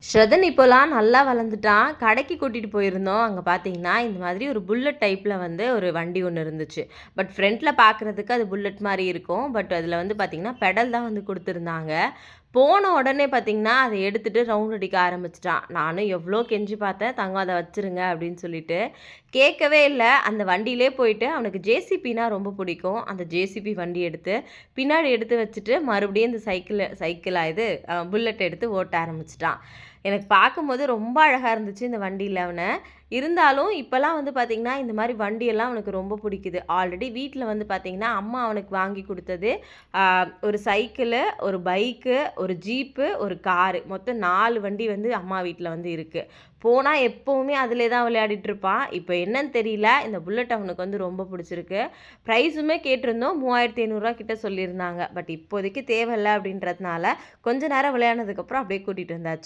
ஸ்ரதன் இப்போலாம் நல்லா வளர்ந்துட்டான். கடைக்கு கூட்டிட்டு போயிருந்தோம். அங்க பார்த்தீங்கன்னா, இந்த மாதிரி ஒரு புல்லட் டைப்ல வந்து ஒரு வண்டி ஒண்ணு இருந்துச்சு. பட் ஃப்ரண்ட்ல பார்க்குறதுக்கு அது புல்லட் மாரி இருக்கும். பட் அதில வந்து பார்த்தீங்கன்னா, பெடல் தான் வந்து குடுத்துருந்தாங்க. போன உடனே பார்த்தீங்கன்னா, அத எடுத்துட்டு ரவுண்ட் அடிக்க ஆரம்பிச்சுட்டான். நானும் எவ்ளோ கெஞ்சி பார்த்தேன், "தங்கம் அத வச்சுருங்க" அப்படின்னு சொல்லிட்டு. கேட்கவே இல்ல. அந்த வண்டியிலே போயிட்டு அவனுக்கு ஜேசிபின்னா ரொம்ப பிடிக்கும். அந்த ஜேசிபி வண்டி எடுத்து, பின்னாடி எடுத்து வச்சுட்டு, மறுபடியும் இந்த சைக்கிளா இது புல்லட் எடுத்து ஓட்ட ஆரம்பிச்சுட்டான். எனக்கு பார்க்கும்போது ரொம்ப அழகா இருந்துச்சு இந்த வண்டியில அவன. இருந்தாலும் இப்பலாம் வந்து பார்த்தீங்கன்னா, இந்த மாரி வண்டியெல்லாம் அவனுக்கு ரொம்ப பிடிக்குது. ஆல்ரெடி வீட்ல வந்து பார்த்தீங்கன்னா, அம்மா அவனுக்கு வாங்கி குடுத்தது, ஆ ஒரு சைக்கிளு, ஒரு பைக்கு, ஒரு ஜீப்பு, ஒரு காரு. மொத்தம் 4 வண்டி வந்து அம்மா வீட்ல வந்து இருக்கு. போனா எப்பவுமே அதிலே தான் விளையாடிட்டு இருப்பான். இப்ப என்னன்னு தெரியல, இந்த புல்லட் அவனுக்கு வந்து ரொம்ப பிடிச்சிருக்கு. ப்ரைஸுமே கேட்டிருந்தோம். ரூ. 3500 கிட்ட சொல்லியிருந்தாங்க. பட் இப்போதைக்கு தேவையில்ல அப்படின்றதுனால, கொஞ்ச நேரம் விளையாடுனதுக்கப்புறம் அப்படியே கூட்டிட்டு வந்தாச்சு.